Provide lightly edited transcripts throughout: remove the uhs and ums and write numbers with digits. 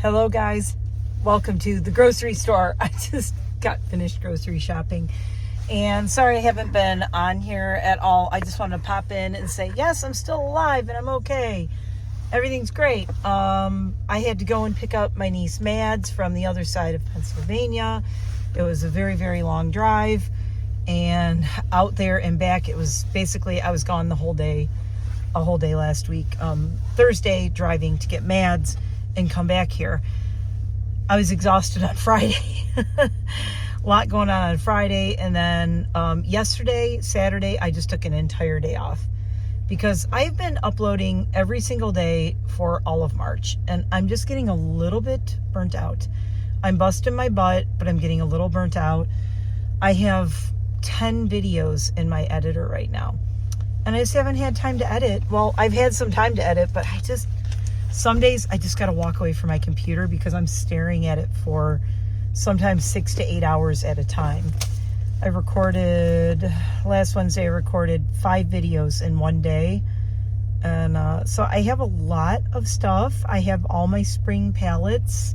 Hello guys, welcome to the grocery store. I just got finished grocery shopping and sorry I haven't been on here at all. I just wanted to pop in and say yes, I'm still alive and I'm okay. Everything's great. I had to go and pick up my niece Mads from the other side of Pennsylvania. It was a very, very long drive, and out there and back, it was basically, I was gone a whole day last week. Thursday driving to get Mads and come back here. I was exhausted on Friday. A lot going on Friday, and then yesterday, Saturday, I just took an entire day off because I've been uploading every single day for all of March, and I'm just getting a little bit burnt out. I'm busting my butt, but I'm getting a little burnt out. I have 10 videos in my editor right now, and I just haven't had time to edit. Well, I've had some time to edit, but some days I just got to walk away from my computer because I'm staring at it for sometimes 6 to 8 hours at a time. Last Wednesday, I recorded 5 videos in one day. And so I have a lot of stuff. I have all my spring palettes.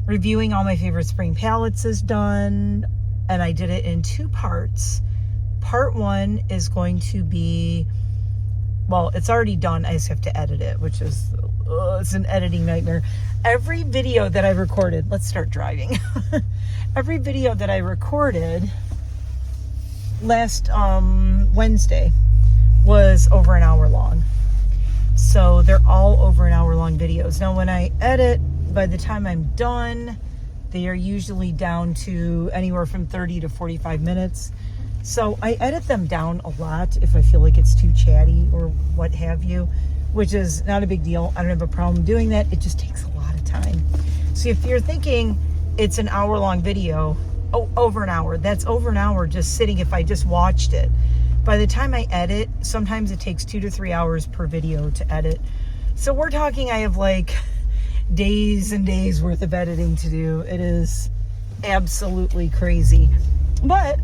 Reviewing all my favorite spring palettes is done. And I did it in 2 parts. Part 1 is going to be, well, it's already done. I just have to edit it, which is, it's an editing nightmare. Every video that I recorded, let's start driving. Every video that I recorded last Wednesday was over an hour long. So they're all over an hour long videos. Now when I edit, by the time I'm done, they are usually down to anywhere from 30 to 45 minutes. So I edit them down a lot if I feel like it's too chatty or what have you, which is not a big deal. I don't have a problem doing that. It just takes a lot of time. So if you're thinking it's an hour-long video, over an hour, that's over an hour just sitting if I just watched it. By the time I edit, sometimes it takes 2 to 3 hours per video to edit. So we're talking, I have like days and days worth of editing to do. It is absolutely crazy. But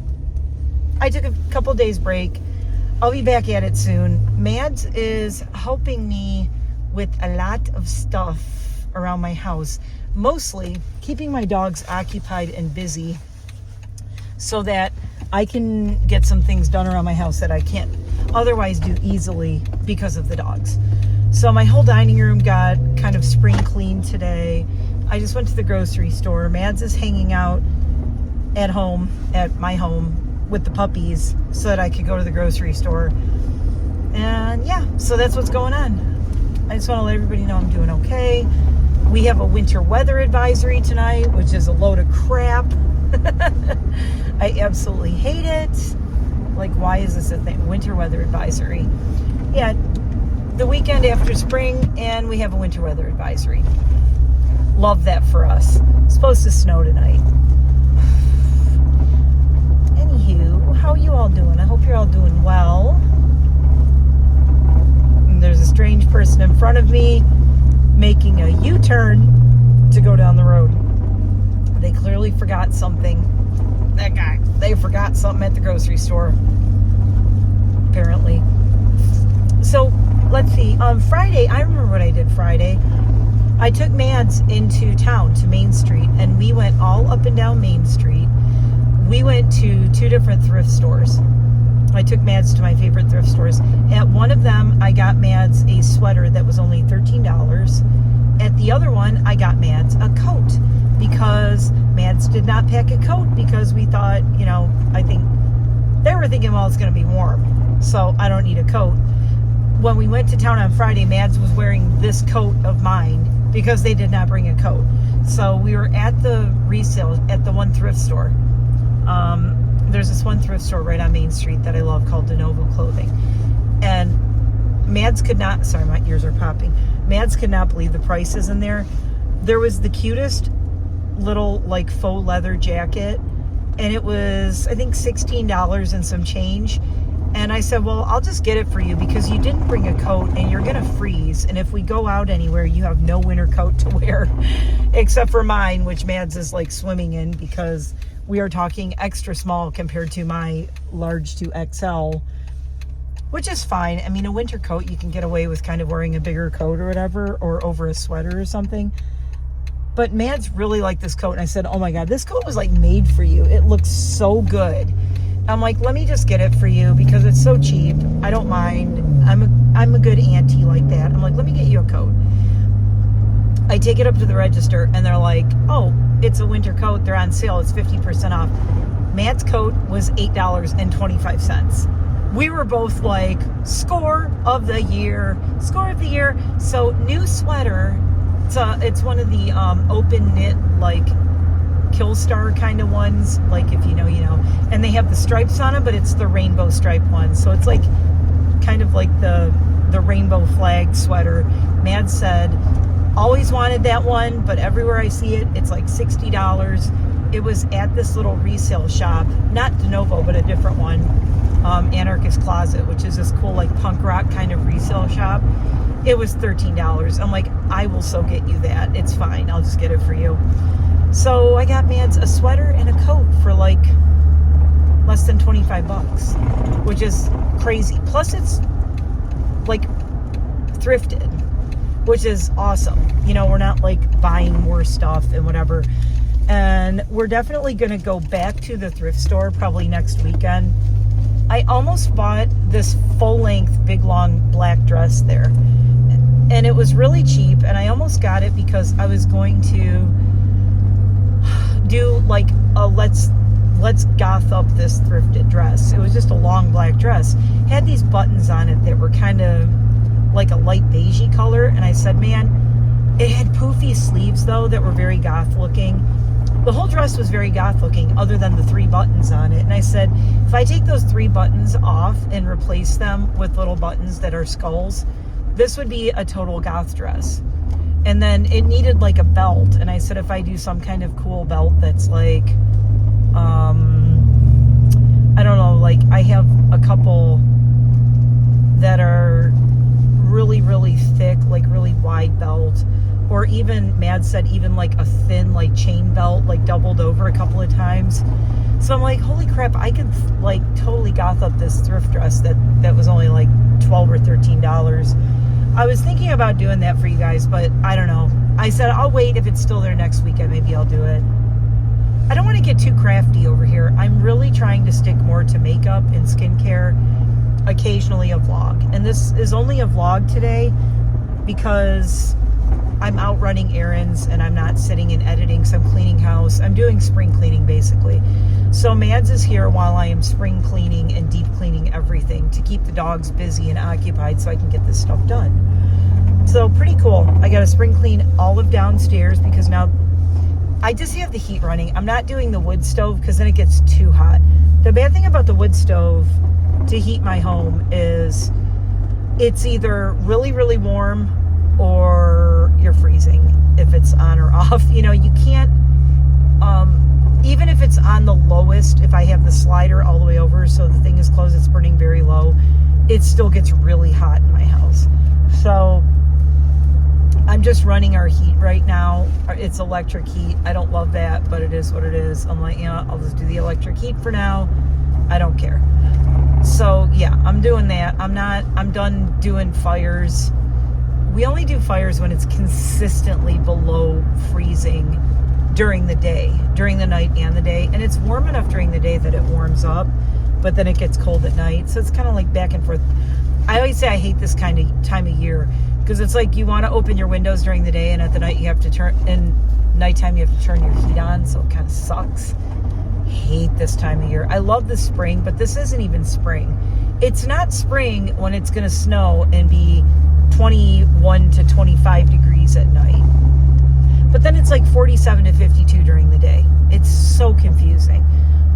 I took a couple days break. I'll be back at it soon. Mads is helping me with a lot of stuff around my house, mostly keeping my dogs occupied and busy so that I can get some things done around my house that I can't otherwise do easily because of the dogs. So my whole dining room got kind of spring cleaned today. I just went to the grocery store. Mads is hanging out at home, at my home, with the puppies so that I could go to the grocery store. And yeah, so that's what's going on. I just want to let everybody know I'm doing okay. We have a winter weather advisory tonight, which is a load of crap. I absolutely hate it. Like, why is this a thing? Winter weather advisory. Yeah, the weekend after spring, and we have a winter weather advisory. Love that for us. It's supposed to snow tonight. Anywho, how are you all doing? I hope you're all doing well. And there's a strange person in front of me making a U-turn to go down the road. They clearly forgot something. That guy, they forgot something at the grocery store, apparently. So let's see, on Friday, I remember what I did Friday. I took Mads into town to Main Street, and we went all up and down Main Street. We went to 2 different thrift stores. I took Mads to my favorite thrift stores. At one of them, I got Mads a sweater that was only $13. At the other one, I got Mads a coat because Mads did not pack a coat because we thought, I think they were thinking, well, it's going to be warm, so I don't need a coat. When we went to town on Friday, Mads was wearing this coat of mine because they did not bring a coat. So we were at the resale at the one thrift store. There's this one thrift store right on Main Street that I love called DeNovo Clothing. And Mads could not, sorry, my ears are popping. Mads could not believe the prices in there. There was the cutest little like faux leather jacket, and it was, I think, $16 and some change. And I said, well, I'll just get it for you because you didn't bring a coat and you're going to freeze. And if we go out anywhere, you have no winter coat to wear except for mine, which Mads is like swimming in because we are talking extra small compared to my large to XL, which is fine. I mean, a winter coat, you can get away with kind of wearing a bigger coat or whatever, or over a sweater or something. But Mads really liked this coat, and I said, oh my God, this coat was like made for you. It looks so good. I'm like, let me just get it for you because it's so cheap. I don't mind. I'm a good auntie like that. I'm like, let me get you a coat. I take it up to the register, and they're like, oh, it's a winter coat. They're on sale. It's 50% off. Matt's coat was $8.25. We were both like, score of the year. Score of the year. So, new sweater. It's one of the open knit, like, Killstar kind of ones. Like, if you know, you know. And they have the stripes on them, but it's the rainbow stripe one. So, it's like, kind of like the rainbow flag sweater. Matt said, always wanted that one, but everywhere I see it, it's like $60. It was at this little resale shop, not De Novo, but a different one, Anarchist Closet, which is this cool, like, punk rock kind of resale shop. It was $13. I'm like, I will so get you that. It's fine. I'll just get it for you. So I got Mads a sweater and a coat for like less than 25 bucks, which is crazy. Plus it's like thrifted, which is awesome. You know, we're not like buying more stuff and whatever. And we're definitely going to go back to the thrift store probably next weekend. I almost bought this full-length, big, long black dress there. And it was really cheap. And I almost got it because I was going to do like a let's goth up this thrifted dress. It was just a long black dress. Had these buttons on it that were kind of like a light beigey color. And I said, man, it had poofy sleeves though that were very goth looking. The whole dress was very goth looking other than the 3 buttons on it. And I said, if I take those 3 buttons off and replace them with little buttons that are skulls, this would be a total goth dress. And then it needed like a belt. And I said, if I do some kind of cool belt that's like, I don't know, like I have a couple that are really, really thick, like really wide belt. Or even, Mad said, even like a thin, like chain belt, like doubled over a couple of times. So I'm like, holy crap, I could like totally goth up this thrift dress that was only like $12 or $13. I was thinking about doing that for you guys, but I don't know. I said, I'll wait. If it's still there next weekend, maybe I'll do it. I don't want to get too crafty over here. I'm really trying to stick more to makeup and skincare, occasionally a vlog. And this is only a vlog today because I'm out running errands and I'm not sitting and editing, so I'm cleaning house. I'm doing spring cleaning basically. So Mads is here while I am spring cleaning and deep cleaning everything to keep the dogs busy and occupied so I can get this stuff done. So pretty cool. I got to spring clean all of downstairs because now I just have the heat running. I'm not doing the wood stove because then it gets too hot. The bad thing about the wood stove to heat my home is it's either really, really warm or you're freezing if it's on or off. You know, you can't, even if it's on the lowest, if I have the slider all the way over so the thing is closed, it's burning very low, it still gets really hot in my house. So I'm just running our heat right now. It's electric heat. I don't love that, but it is what it is. I'm like, you know, I'll just do the electric heat for now. I don't care. So yeah, I'm doing that. I'm done doing fires. We only do fires when it's consistently below freezing during the day, during the night and the day. And it's warm enough during the day that it warms up, but then it gets cold at night. So it's kind of like back and forth. I always say I hate this kind of time of year because it's like you want to open your windows during the day and at the night you have to turn, in nighttime you have to turn your heat on. So it kind of sucks. Hate this time of year. I love the spring, but this isn't even spring. It's not spring when it's going to snow and be 21 to 25 degrees at night. But then it's like 47 to 52 during the day. It's so confusing.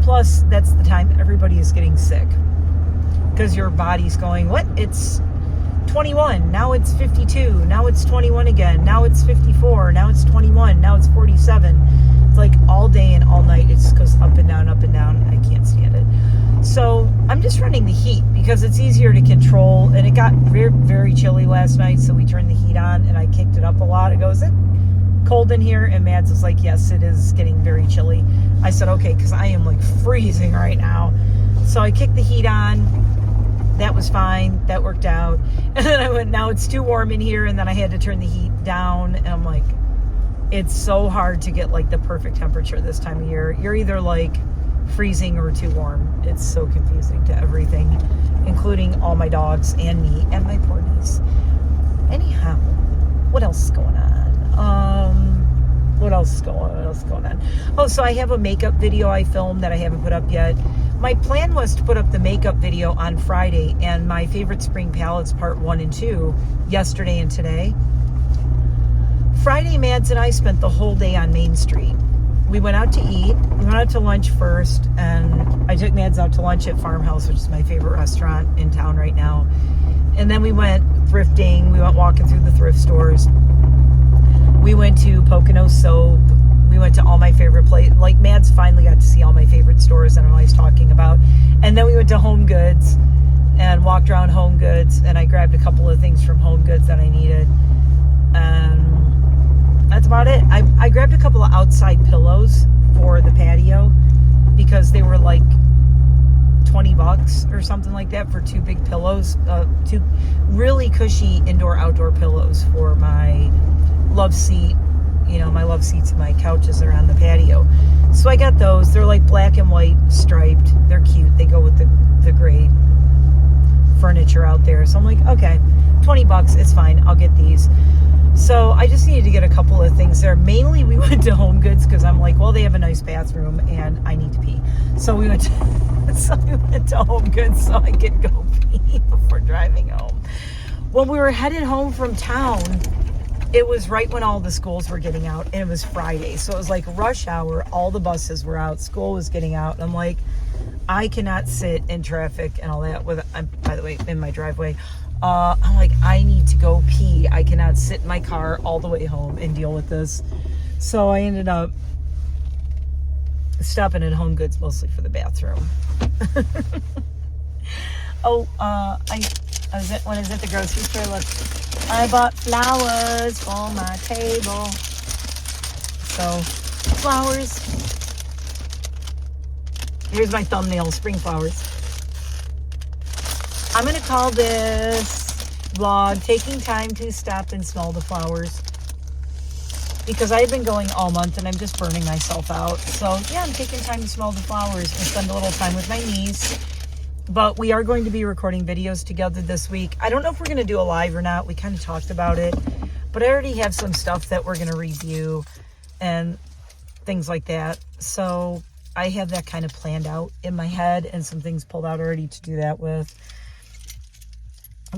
Plus, that's the time everybody is getting sick. Because your body's going, what? It's 21. Now it's 52. Now it's 21 again. Now it's 54. Now it's 21. Now it's 47. It's like all day and all night. It just goes up and down, up and down. I can't stand it. So I'm just running the heat because it's easier to control. And it got very, very chilly last night. So we turned the heat on and I kicked it up a lot. It goes, is it cold in here? And Mads was like, yes, it is getting very chilly. I said, okay, because I am like freezing right now. So I kicked the heat on. That was fine. That worked out. And then I went, now it's too warm in here. And then I had to turn the heat down. And I'm like, It's so hard to get like the perfect temperature this time of year. You're either like freezing or too warm. It's so confusing to everything, including all my dogs and me and my poor niece. Anyhow, what else is going on? What else is going on? Oh, so I have a makeup video I filmed that I haven't put up yet. My plan was to put up the makeup video on Friday and my favorite spring palettes part 1 and 2 yesterday and today. Friday, Mads and I spent the whole day on Main Street. We went out to eat. We went out to lunch first, and I took Mads out to lunch at Farmhouse, which is my favorite restaurant in town right now. And then we went thrifting. We went walking through the thrift stores. We went to Pocono Soap. We went to all my favorite places. Like, Mads finally got to see all my favorite stores that I'm always talking about. And then we went to Home Goods and walked around Home Goods, and I grabbed a couple of things from Home Goods that I needed. That's about it. I grabbed a couple of outside pillows for the patio because they were like $20 or something like that for 2 big pillows, 2 really cushy indoor-outdoor pillows for my love seat. You know, my love seats and my couches are on the patio. So I got those. They're like black and white striped. They're cute. They go with the gray furniture out there. So I'm like, okay, $20, it's fine. I'll get these. So I just needed to get a couple of things there. Mainly we went to Home Goods because I'm like, well, they have a nice bathroom and I need to pee. So we went to Home Goods so I could go pee before driving home. When we were headed home from town, it was right when all the schools were getting out, and it was Friday. So it was like rush hour. All the buses were out. School was getting out. And I'm like, I cannot sit in traffic and all that with, by the way, in my driveway. I'm like, I need to go pee. I cannot sit in my car all the way home and deal with this. So I ended up stopping at Home Goods mostly for the bathroom. When I was at the grocery store, look, I bought flowers for my table. So, flowers. Here's my thumbnail, spring flowers. I'm going to call this vlog Taking Time to Stop and Smell the Flowers, because I've been going all month and I'm just burning myself out. So yeah, I'm taking time to smell the flowers and spend a little time with my niece. But we are going to be recording videos together this week. I don't know if we're going to do a live or not. We kind of talked about it, but I already have some stuff that we're going to review and things like that. So I have that kind of planned out in my head and some things pulled out already to do that with.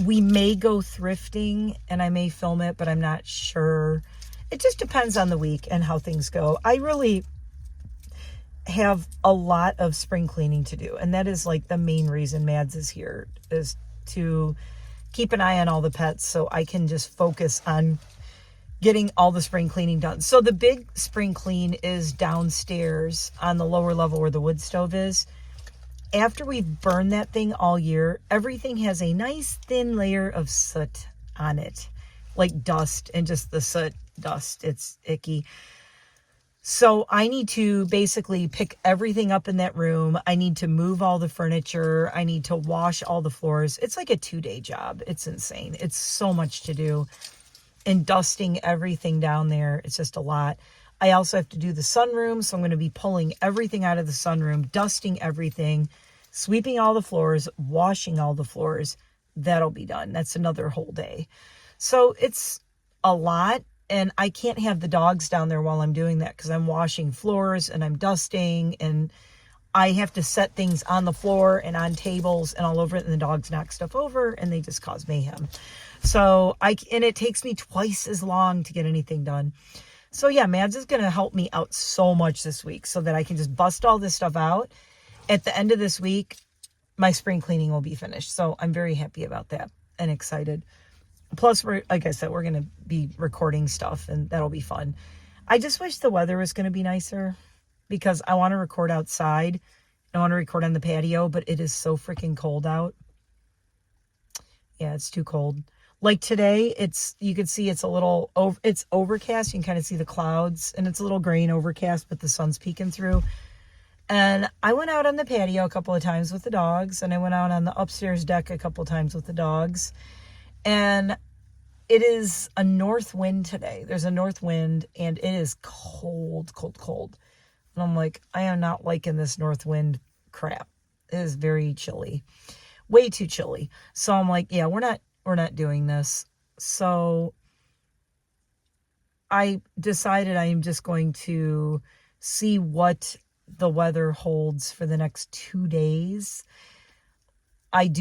We may go thrifting and I may film it, but I'm not sure. It just depends on the week and how things go. I really have a lot of spring cleaning to do, and that is like the main reason Mads is here, is to keep an eye on all the pets so I can just focus on getting all the spring cleaning done. So the big spring clean is downstairs on the lower level where the wood stove is. After we've burned that thing all year, everything has a nice thin layer of soot on it, like dust, and just the soot dust. It's icky. So I need to basically pick everything up in that room. I need to move all the furniture. I need to wash all the floors. It's like a 2-day job. It's insane. It's so much to do. And dusting everything down there, it's just a lot. I also have to do the sunroom, so I'm going to be pulling everything out of the sunroom, dusting everything, sweeping all the floors, washing all the floors. That'll be done. That's another whole day. So it's a lot, and I can't have the dogs down there while I'm doing that because I'm washing floors and I'm dusting, and I have to set things on the floor and on tables and all over it, and the dogs knock stuff over and they just cause mayhem. So and it takes me twice as long to get anything done. So yeah, Mads is going to help me out so much this week so that I can just bust all this stuff out. At the end of this week, my spring cleaning will be finished. So I'm very happy about that and excited. Plus, like I said, we're going to be recording stuff and that'll be fun. I just wish the weather was going to be nicer because I want to record outside. I want to record on the patio, but it is so freaking cold out. Yeah, it's too cold. Like today, you can see it's a little, it's overcast. You can kind of see the clouds, and it's a little gray and overcast, but the sun's peeking through. And I went out on the patio a couple of times with the dogs, and I went out on the upstairs deck a couple of times with the dogs. And it is a north wind today. There's a north wind and it is cold, cold, cold. And I'm like, I am not liking this north wind crap. It is very chilly. Way too chilly. So I'm like, yeah, we're not doing this. So I decided I am just going to see what the weather holds for the next 2 days. I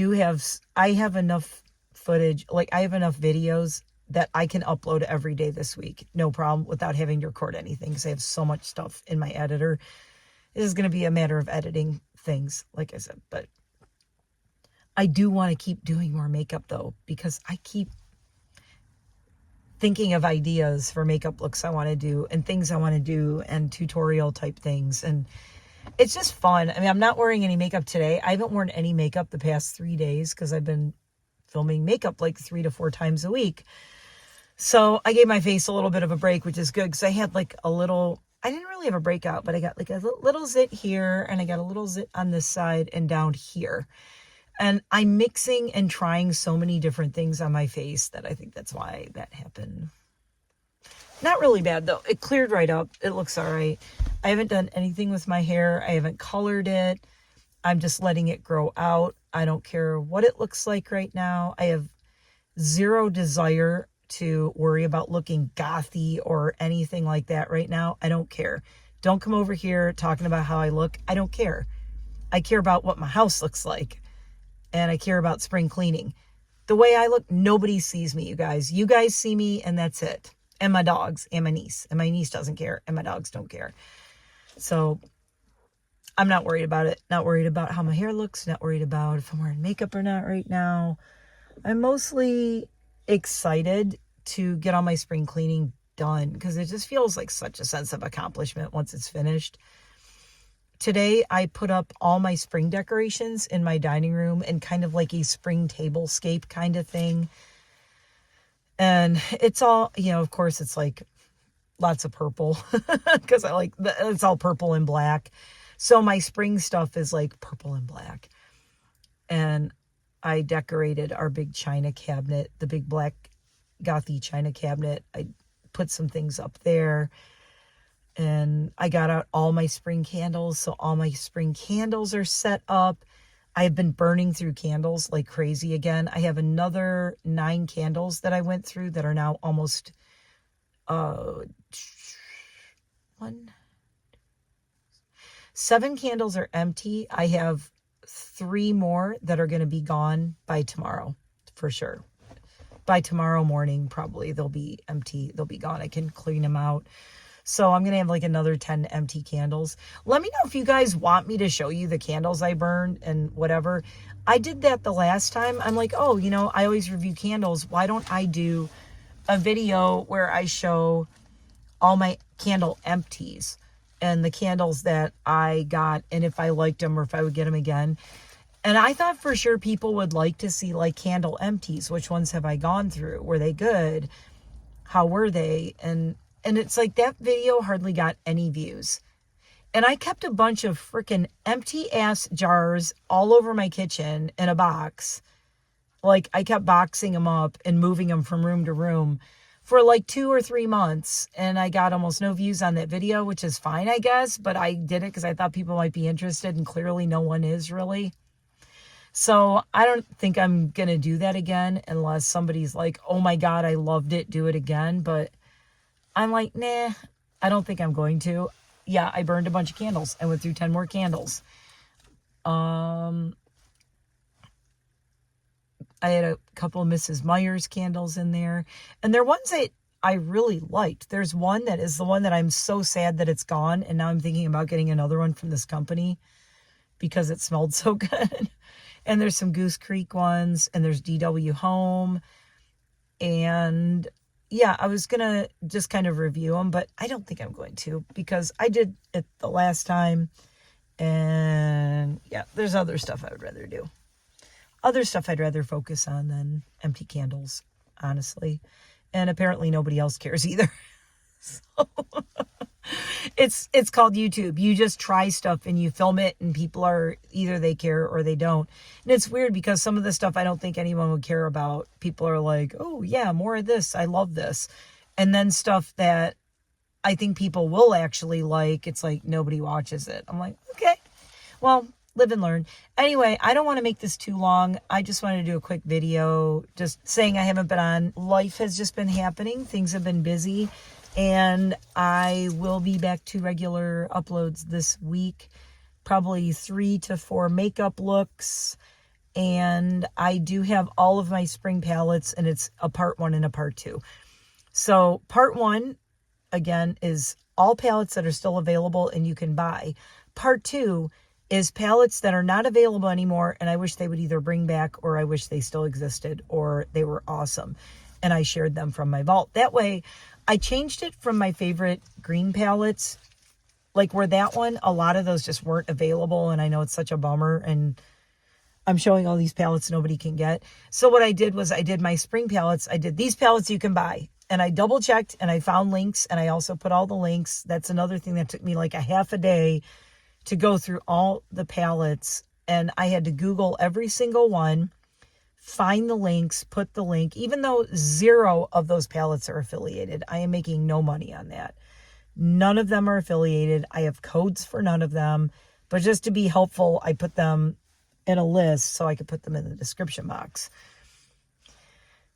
have enough footage, like I have enough videos that I can upload every day this week. No problem, without having to record anything, because I have so much stuff in my editor. It is going to be a matter of editing things, like I said. But I do want to keep doing more makeup though, because I keep thinking of ideas for makeup looks I want to do and things I want to do and tutorial type things. And it's just fun. I mean, I'm not wearing any makeup today. I haven't worn any makeup the past 3 days because I've been filming makeup like 3 to 4 times a week. So I gave my face a little bit of a break, which is good because I had like a little, I didn't really have a breakout, but I got like a little zit here and I got a little zit on this side and down here. And I'm mixing and trying so many different things on my face that I think that's why that happened. Not really bad though. It cleared right up. It looks all right. I haven't done anything with my hair. I haven't colored it. I'm just letting it grow out. I don't care what it looks like right now. I have zero desire to worry about looking gothy or anything like that right now. I don't care. Don't come over here talking about how I look. I don't care. I care about what my house looks like. And I care about spring cleaning. The way I look, nobody sees me, you guys. You guys see me, and that's it. And my dogs, and my niece. And my niece doesn't care, and my dogs don't care. So I'm not worried about it. Not worried about how my hair looks. Not worried about if I'm wearing makeup or not right now. I'm mostly excited to get all my spring cleaning done because it just feels like such a sense of accomplishment once it's finished. Today, I put up all my spring decorations in my dining room and kind of like a spring tablescape kind of thing. And it's all, you know, of course, it's like lots of purple because I like, it's all purple and black. So my spring stuff is like purple and black. And I decorated our big china cabinet, the big black gothy china cabinet. I put some things up there. And I got out all my spring candles. So all my spring candles are set up. I have been burning through candles like crazy again. I have another 9 candles that I went through that are now almost 7 candles are empty. I have 3 more that are going to be gone by tomorrow for sure. By tomorrow morning, probably they'll be empty. They'll be gone. I can clean them out. So I'm going to have like another 10 empty candles. Let me know if you guys want me to show you the candles I burned and whatever. I did that the last time. I'm like, oh, you know, I always review candles. Why don't I do a video where I show all my candle empties and the candles that I got and if I liked them or if I would get them again. And I thought for sure people would like to see like candle empties. Which ones have I gone through? Were they good? How were they? And it's like that video hardly got any views. And I kept a bunch of freaking empty ass jars all over my kitchen in a box. Like I kept boxing them up and moving them from room to room for like 2 or 3 months. And I got almost no views on that video, which is fine, I guess. But I did it because I thought people might be interested and clearly no one is really. So I don't think I'm going to do that again unless somebody's like, oh my God, I loved it. Do it again. But I'm like, nah, I don't think I'm going to. Yeah, I burned a bunch of candles. I went through 10 more candles. I had a couple of Mrs. Meyer's candles in there. And they're ones that I really liked. There's one that is the one that I'm so sad that it's gone. And now I'm thinking about getting another one from this company because it smelled so good. And there's some Goose Creek ones. And there's DW Home. And yeah, I was going to just kind of review them, but I don't think I'm going to because I did it the last time. And yeah, there's other stuff I would rather do. Other stuff I'd rather focus on than empty candles, honestly. And apparently nobody else cares either. So It's called YouTube. You just try stuff and you film it, and people are either they care or they don't. And it's weird because some of the stuff I don't think anyone would care about. People are like, oh yeah, more of this. I love this. And then stuff that I think people will actually like, it's like nobody watches it. I'm like, okay, well, live and learn. Anyway, I don't want to make this too long. I just wanted to do a quick video just saying I haven't been on. Life has just been happening. Things have been busy. And I will be back to regular uploads this week. Probably 3 to 4 makeup looks. And I do have all of my spring palettes, and it's a part 1 and a part 2. So part 1, again, is all palettes that are still available and you can buy. Part 2 is palettes that are not available anymore, and I wish they would either bring back, or I wish they still existed, or they were awesome, and I shared them from my vault. That way, I changed it from my favorite green palettes, like where that one, a lot of those just weren't available, and I know it's such a bummer, and I'm showing all these palettes nobody can get. So what I did was I did my spring palettes. I did these palettes you can buy, and I double checked, and I found links, and I also put all the links. That's another thing that took me like a half a day to go through all the palettes, and I had to Google every single one, find the links, put the link, even though 0 of those palettes are affiliated. I am making no money on that. None of them are affiliated. I have codes for none of them, but just to be helpful, I put them in a list so I could put them in the description box.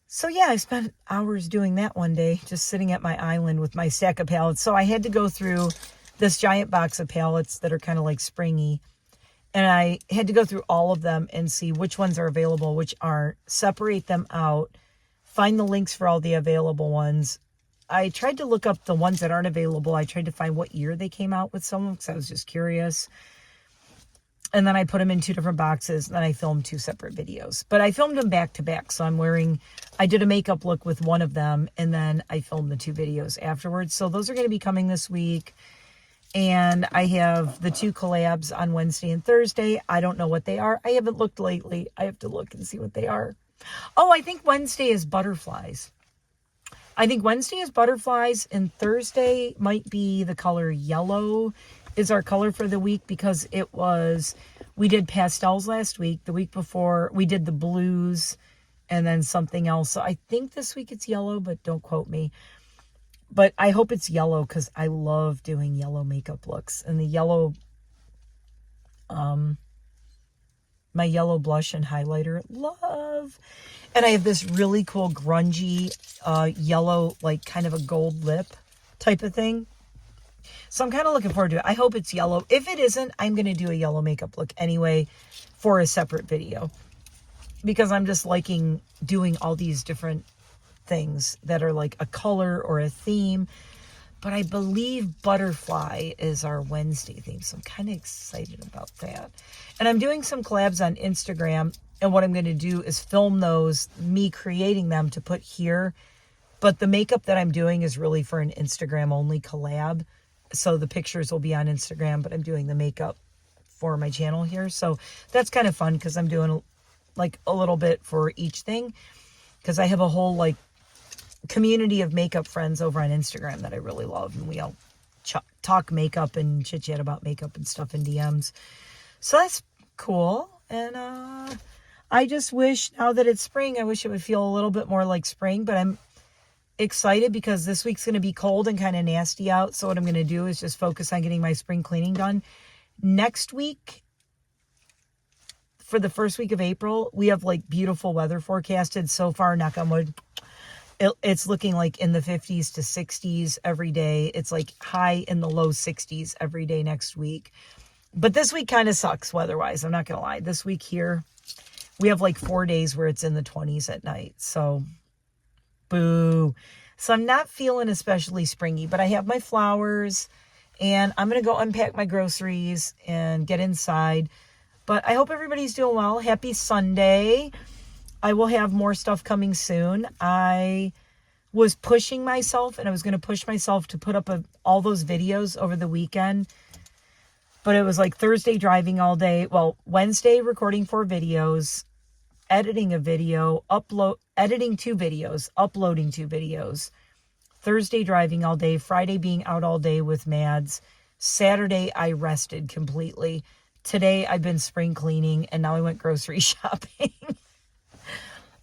So yeah, I spent hours doing that one day, just sitting at my island with my stack of palettes. So I had to go through this giant box of palettes that are kind of like springy. And I had to go through all of them and see which ones are available, which aren't, separate them out, find the links for all the available ones. I tried to look up the ones that aren't available. I tried to find what year they came out with some of them because I was just curious. And then I put them in 2 different boxes, and then I filmed 2 separate videos. But I filmed them back to back, so I did a makeup look with one of them, and then I filmed the 2 videos afterwards. So those are going to be coming this week. And I have the 2 collabs on Wednesday and Thursday. I don't know what they are. I haven't looked lately. I have to look and see what they are. Oh, I think Wednesday is butterflies. And Thursday might be the color yellow is our color for the week, because we did pastels last week. The week before, we did the blues and then something else. So I think this week it's yellow, but don't quote me. But I hope it's yellow because I love doing yellow makeup looks. And the yellow, my yellow blush and highlighter, love. And I have this really cool grungy yellow, like kind of a gold lip type of thing. So I'm kind of looking forward to it. I hope it's yellow. If it isn't, I'm going to do a yellow makeup look anyway for a separate video. Because I'm just liking doing all these different things that are like a color or a theme. But I believe butterfly is our Wednesday theme, so I'm kind of excited about that. And I'm doing some collabs on Instagram, and what I'm going to do is film those, me creating them to put here. But the makeup that I'm doing is really for an Instagram only collab, so the pictures will be on Instagram, but I'm doing the makeup for my channel here. So that's kind of fun because I'm doing like a little bit for each thing, because I have a whole like community of makeup friends over on Instagram that I really love, and we all talk makeup and chit chat about makeup and stuff in DMs. So that's cool. And I just wish, now that it's spring, I wish it would feel a little bit more like spring, but I'm excited because this week's going to be cold and kind of nasty out. So what I'm going to do is just focus on getting my spring cleaning done. Next week, for the first week of April, we have like beautiful weather forecasted. So far, knock on wood, it's looking like in the 50s to 60s every day. It's like high in the low 60s every day next week. But this week kind of sucks weather-wise. I'm not going to lie. This week here, we have like 4 days where it's in the 20s at night. So, boo. So I'm not feeling especially springy, but I have my flowers, and I'm going to go unpack my groceries and get inside. But I hope everybody's doing well. Happy Sunday. I will have more stuff coming soon. I was pushing myself, and I was going to push myself to put up all those videos over the weekend. But it was like Thursday driving all day. Well, Wednesday recording 4 videos, editing a video, editing 2 videos, uploading 2 videos. Thursday driving all day, Friday being out all day with Mads. Saturday I rested completely. Today I've been spring cleaning, and now I went grocery shopping.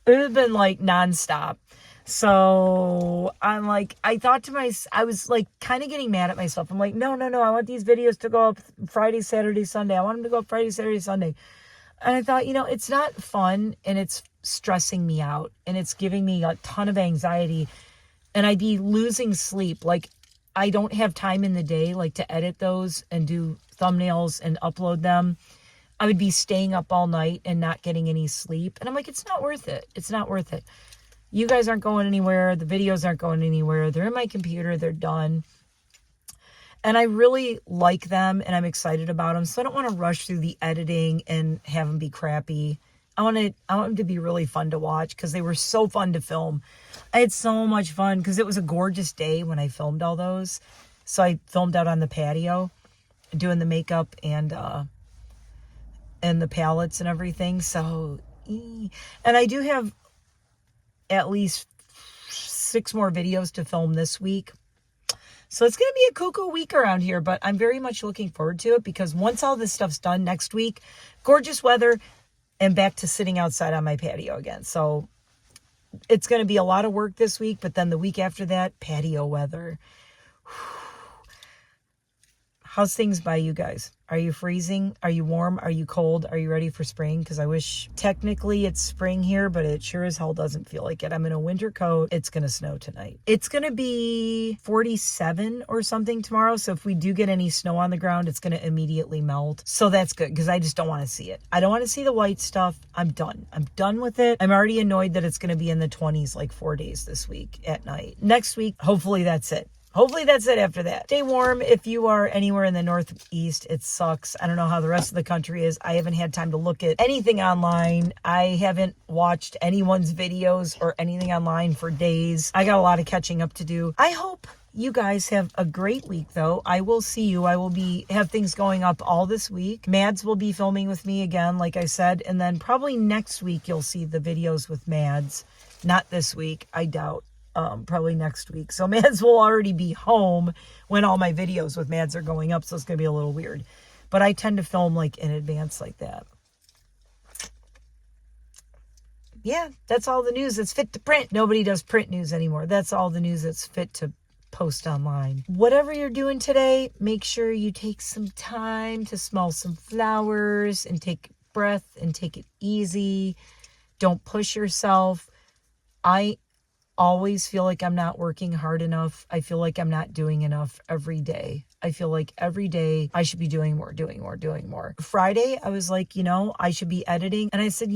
It has been like nonstop. So I'm like, I was like kind of getting mad at myself. I'm like, no, I want these videos to go up Friday, Saturday, Sunday. I want them to go up Friday, Saturday, Sunday. And I thought, it's not fun, and it's stressing me out, and it's giving me a ton of anxiety, and I'd be losing sleep. Like, I don't have time in the day, like, to edit those and do thumbnails and upload them. I would be staying up all night and not getting any sleep. And I'm like, it's not worth it. It's not worth it. You guys aren't going anywhere. The videos aren't going anywhere. They're in my computer. They're done. And I really like them, and I'm excited about them. So I don't want to rush through the editing and have them be crappy. I want them to be really fun to watch, because they were so fun to film. I had so much fun because it was a gorgeous day when I filmed all those. So I filmed out on the patio doing the makeup and the palettes and everything. So, and I do have at least 6 more videos to film this week. So it's going to be a cuckoo week around here, but I'm very much looking forward to it, because once all this stuff's done next week, gorgeous weather, and back to sitting outside on my patio again. So it's going to be a lot of work this week, but then the week after that, patio weather. How's things by you guys? Are you freezing? Are you warm? Are you cold? Are you ready for spring? Because I wish technically it's spring here, but it sure as hell doesn't feel like it. I'm in a winter coat. It's going to snow tonight. It's going to be 47 or something tomorrow. So if we do get any snow on the ground, it's going to immediately melt. So that's good, because I just don't want to see it. I don't want to see the white stuff. I'm done. I'm done with it. I'm already annoyed that it's going to be in the 20s like 4 days this week at night. Next week, hopefully that's it. Hopefully that's it after that. Stay warm if you are anywhere in the Northeast. It sucks. I don't know how the rest of the country is. I haven't had time to look at anything online. I haven't watched anyone's videos or anything online for days. I got a lot of catching up to do. I hope you guys have a great week, though. I will see you. I will have things going up all this week. Mads will be filming with me again, like I said. And then probably next week you'll see the videos with Mads. Not this week, I doubt. Probably next week. So Mads will already be home when all my videos with Mads are going up. So it's going to be a little weird. But I tend to film like in advance like that. Yeah, that's all the news that's fit to print. Nobody does print news anymore. That's all the news that's fit to post online. Whatever you're doing today, make sure you take some time to smell some flowers and take a breath and take it easy. Don't push yourself. I always feel like I'm not working hard enough. I feel like I'm not doing enough every day. I feel like every day I should be doing more. Friday, I was like, I should be editing. And I said,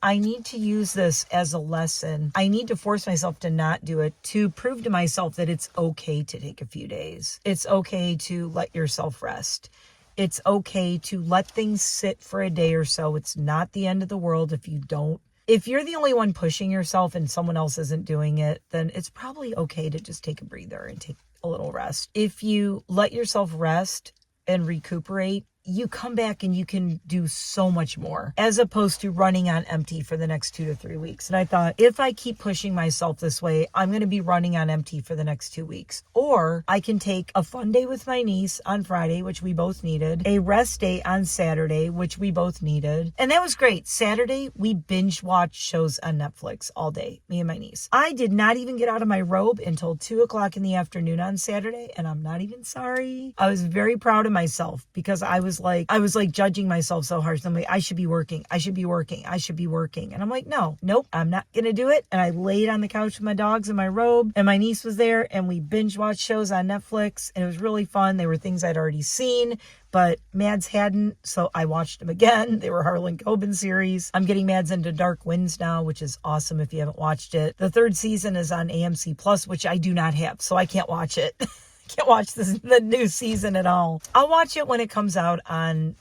I need to use this as a lesson. I need to force myself to not do it, to prove to myself that it's okay to take a few days. It's okay to let yourself rest. It's okay to let things sit for a day or so. It's not the end of the world if you don't. If you're the only one pushing yourself and someone else isn't doing it, then it's probably okay to just take a breather and take a little rest. If you let yourself rest and recuperate, you come back and you can do so much more, as opposed to running on empty for the next 2 to 3 weeks. And I thought, if I keep pushing myself this way, I'm going to be running on empty for the next 2 weeks. Or I can take a fun day with my niece on Friday, which we both needed, a rest day on Saturday, which we both needed. And that was great. Saturday, we binge watched shows on Netflix all day, me and my niece. I did not even get out of my robe until 2 o'clock in the afternoon on Saturday, and I'm not even sorry. I was very proud of myself, because I was like judging myself so harsh. I'm like, I should be working. And I'm like, nope, I'm not going to do it. And I laid on the couch with my dogs in my robe, and my niece was there, and we binge watched shows on Netflix, and it was really fun. They were things I'd already seen, but Mads hadn't, so I watched them again. They were Harlan Coben series. I'm getting Mads into Dark Winds now, which is awesome if you haven't watched it. The 3rd season is on AMC Plus, which I do not have, so I can't watch it. Can't watch the new season at all. I'll watch it when it comes out on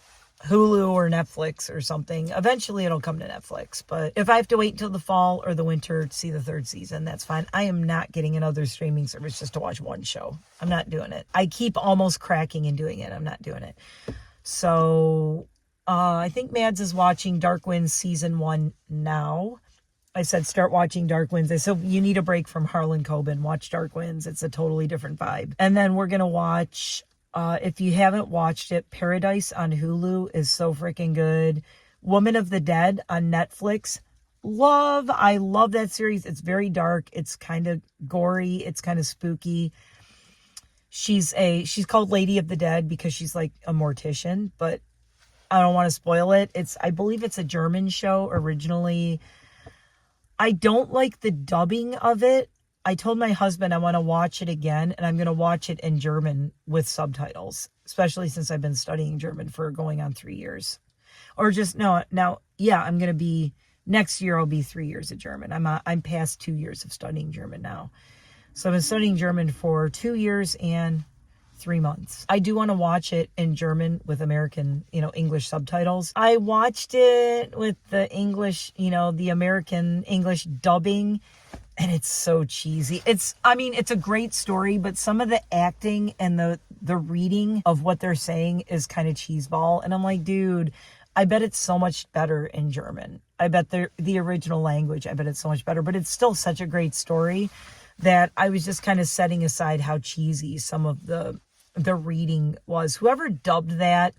Hulu or Netflix or something. Eventually it'll come to Netflix, but if I have to wait until the fall or the winter to see the 3rd season, that's fine. I am not getting another streaming service just to watch one show. I'm not doing it. I keep almost cracking and doing it. I'm not doing it. So I think Mads is watching Dark Winds season 1 now. I said, start watching Dark Winds. I said, you need a break from Harlan Coben. Watch Dark Winds. It's a totally different vibe. And then we're going to watch, if you haven't watched it, Paradise on Hulu is so freaking good. Woman of the Dead on Netflix. I love that series. It's very dark. It's kind of gory. It's kind of spooky. She's called Lady of the Dead because she's like a mortician, but I don't want to spoil it. I believe it's a German show originally. I don't like the dubbing of it. I told my husband I want to watch it again, and I'm going to watch it in German with subtitles, especially since I've been studying German for going on 3 years. Or just, no, now, yeah, I'm going to be, next year I'll be 3 years of German. I'm past 2 years of studying German now. So I've been studying German for 2 years and 3 months. I do want to watch it in German with American, English subtitles. I watched it with the English, the American English dubbing, and it's so cheesy. It's a great story, but some of the acting and the reading of what they're saying is kind of cheeseball. And I'm like, dude, I bet it's so much better in German. I bet the original language, I bet it's so much better, but it's still such a great story that I was just kind of setting aside how cheesy some of the reading was. Whoever dubbed that,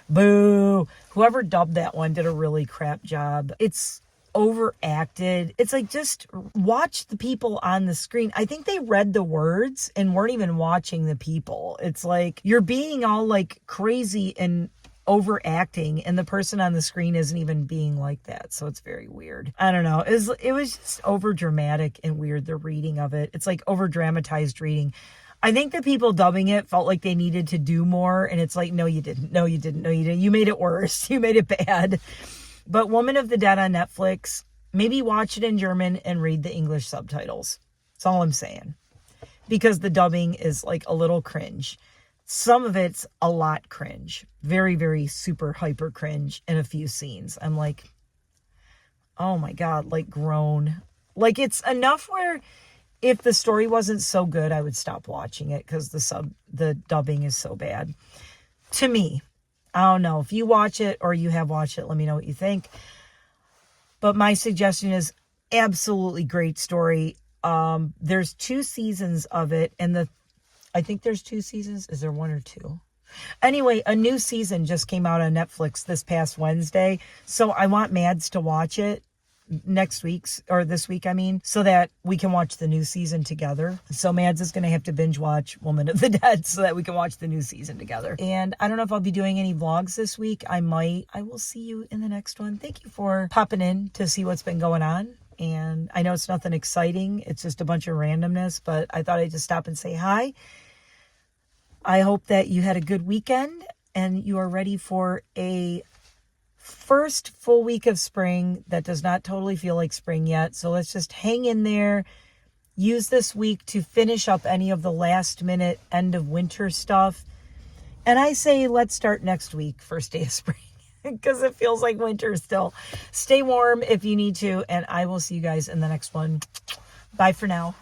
boo. Whoever dubbed that one did a really crap job. It's overacted. It's like, just watch the people on the screen. I think they read the words and weren't even watching the people. It's like you're being all like crazy and overacting, and the person on the screen isn't even being like that. So it's very weird. I don't know. It was just over dramatic and weird, the reading of it. It's like over dramatized reading. I think the people dubbing it felt like they needed to do more, and it's like, no, you didn't. No, you didn't. No, you didn't. You made it worse. You made it bad. But Woman of the Dead on Netflix, maybe watch it in German and read the English subtitles. That's all I'm saying. Because the dubbing is like a little cringe. Some of it's a lot cringe. Very, very super hyper cringe in a few scenes. I'm like, oh my God, like groan. Like it's enough where if the story wasn't so good, I would stop watching it because the dubbing is so bad. To me, I don't know. If you watch it or you have watched it, let me know what you think. But my suggestion is absolutely great story. There's 2 seasons of it, and I think there's 2 seasons. Is there 1 or 2? Anyway, a new season just came out on Netflix this past Wednesday. So I want Mads to watch it this week, so that we can watch the new season together. So Mads is going to have to binge watch Woman of the Dead so that we can watch the new season together. And I don't know if I'll be doing any vlogs this week. I might. I will see you in the next one. Thank you for popping in to see what's been going on. And I know it's nothing exciting. It's just a bunch of randomness, but I thought I'd just stop and say hi. I hope that you had a good weekend and you are ready for a first full week of spring that does not totally feel like spring yet. So let's just hang in there. Use this week to finish up any of the last minute end of winter stuff. And I say, let's start next week, first day of spring, because it feels like winter still. Stay warm if you need to. And I will see you guys in the next one. Bye for now.